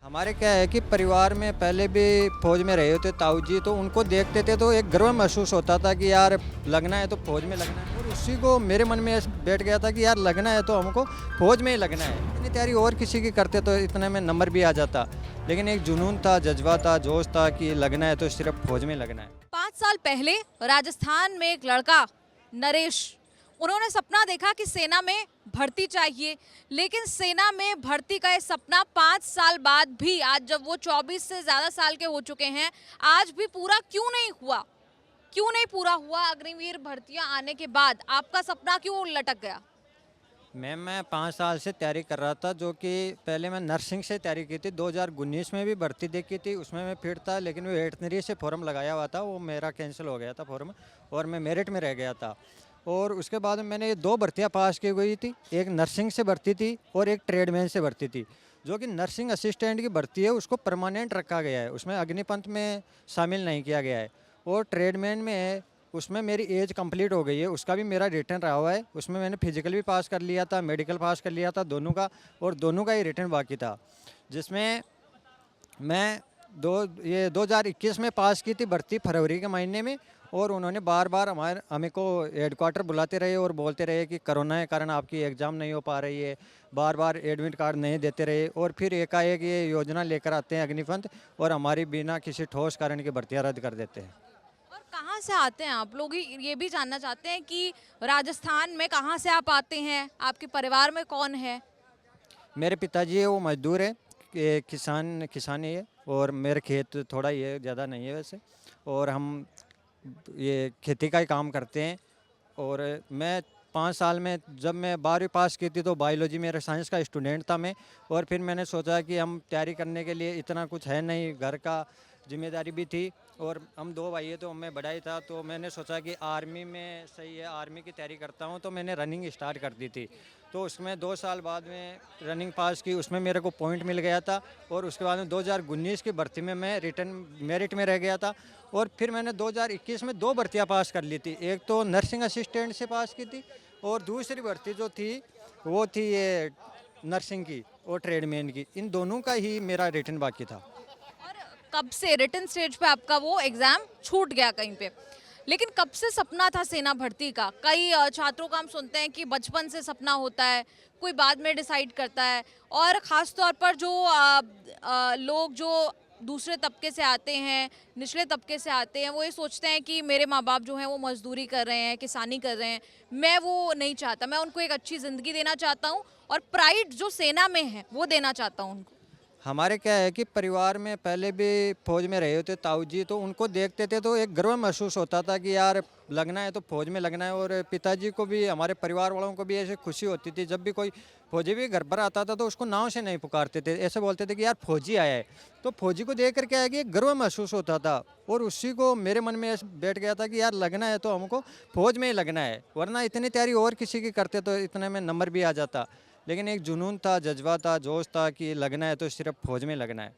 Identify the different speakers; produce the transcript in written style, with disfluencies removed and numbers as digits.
Speaker 1: हमारे क्या है कि परिवार में पहले भी फौज में रहे होते ताऊ जी, तो उनको देखते थे तो एक गर्व महसूस होता था कि यार लगना है तो फौज में लगना है। और उसी को मेरे मन में ऐसे बैठ गया था कि यार लगना है तो हमको फौज में ही लगना है। इतनी तैयारी और किसी की करते तो इतने में नंबर भी आ जाता, लेकिन एक जुनून था, जज्बा था, जोश था कि लगना है तो सिर्फ फौज में लगना है।
Speaker 2: 5 साल पहले राजस्थान में एक लड़का नरेश, उन्होंने सपना देखा कि सेना में भर्ती चाहिए। लेकिन सेना में भर्ती का ये सपना 5 साल बाद भी, आज जब वो 24 से ज्यादा साल के हो चुके हैं, आज भी पूरा क्यों नहीं हुआ? क्यों नहीं पूरा हुआ? अग्निवीर भर्तियां आने के बाद आपका सपना क्यों लटक गया?
Speaker 1: मैम मैं 5 साल से तैयारी कर रहा था, जो कि पहले मैं नर्सिंग से तैयारी की थी। 2019 में भी भर्ती देखी थी, उसमें मैं फिट था, लेकिन वो वेटनरी से फॉर्म लगाया हुआ था, वो मेरा कैंसिल हो गया था फॉर्म, और मैं मेरिट में रह गया था। और उसके बाद मैंने ये 2 भर्तियाँ पास की हुई थी, एक नर्सिंग से भर्ती थी और एक ट्रेडमैन से भर्ती थी। जो कि नर्सिंग असिस्टेंट की भर्ती है उसको परमानेंट रखा गया है, उसमें अग्निपंथ में शामिल नहीं किया गया है। और ट्रेडमैन में है, उसमें मेरी एज कंप्लीट हो गई है, उसका भी मेरा रिटर्न रहा हुआ है। उसमें मैंने फिजिकल भी पास कर लिया था, मेडिकल पास कर लिया था दोनों का, और दोनों का ही रिटर्न बाकी था। जिसमें मैं दो ये 2021 में पास की थी भर्ती फरवरी के महीने में। और उन्होंने बार बार हमें को हेडक्वार्टर बुलाते रहे और बोलते रहे कि कोरोना के कारण आपकी एग्ज़ाम नहीं हो पा रही है, बार बार एडमिट कार्ड नहीं देते रहे, और फिर एकाएक ये योजना लेकर आते हैं अग्निपंथ, और हमारी बिना किसी ठोस कारण की भर्तियाँ रद्द कर देते हैं।
Speaker 2: और कहाँ से आते हैं आप लोग? ये भी जानना चाहते हैं कि राजस्थान में कहाँ से आप आते हैं, आपके परिवार में कौन है?
Speaker 1: मेरे पिताजी है वो मजदूर है, किसानी है, और मेरे खेत थोड़ा ही है, ज़्यादा नहीं है वैसे। और हम ये खेती का ही काम करते हैं। और मैं 5 साल में, जब मैं 12वीं पास की थी तो बायोलॉजी मेरा साइंस का स्टूडेंट था मैं। और फिर मैंने सोचा कि हम तैयारी करने के लिए इतना कुछ है नहीं, घर का जिम्मेदारी भी थी, और हम 2 भाई है तो मैं बड़ा ही था, तो मैंने सोचा कि आर्मी में सही है, आर्मी की तैयारी करता हूँ, तो मैंने रनिंग स्टार्ट कर दी थी। तो उसमें 2 साल बाद में रनिंग पास की, उसमें मेरे को पॉइंट मिल गया था। और उसके बाद में 2019 की भर्ती में मैं रिटर्न मेरिट में रह गया था। और फिर मैंने 2021 में 2 भर्तियाँ पास कर ली थी, एक तो नर्सिंग असिस्टेंट से पास की थी, और दूसरी भर्ती जो थी वो थी ये नर्सिंग की और ट्रेडमैन की। इन दोनों का ही मेरा रिटर्न बाकी था।
Speaker 2: और कब से रिटन स्टेज पे आपका वो एग्जाम छूट गया कहीं पे? लेकिन कब से सपना था सेना भर्ती का? कई छात्रों का हम सुनते हैं कि बचपन से सपना होता है, कोई बाद में डिसाइड करता है। और ख़ास तौर पर जो लोग जो दूसरे तबके से आते हैं, निचले तबके से आते हैं, वो ये सोचते हैं कि मेरे माँ बाप जो हैं वो मजदूरी कर रहे हैं, किसानी कर रहे हैं, मैं वो नहीं चाहता, मैं उनको एक अच्छी ज़िंदगी देना चाहता हूँ और प्राइड जो सेना में है वो देना चाहता हूँ उनको।
Speaker 1: हमारे क्या है कि परिवार में पहले भी फौज में रहे होते ताऊ जी, तो उनको देखते थे तो एक गर्व महसूस होता था कि यार लगना है तो फौज में लगना है। और पिताजी को भी, हमारे परिवार वालों को भी ऐसे खुशी होती थी, जब भी कोई फौजी भी घर पर आता था तो उसको नाव से नहीं पुकारते थे, ऐसे बोलते थे कि यार फौजी आया है। तो फौजी को देख कर क्या है कि एक गर्व महसूस होता था। और उसी को मेरे मन में ऐसे बैठ गया था कि यार लगना है तो हमको फौज में ही लगना है, वरना इतनी तैयारी और किसी की करते तो इतने में नंबर भी आ जाता। लेकिन एक जुनून था, जज्बा था, जोश था कि लगना है तो सिर्फ फौज में लगना है।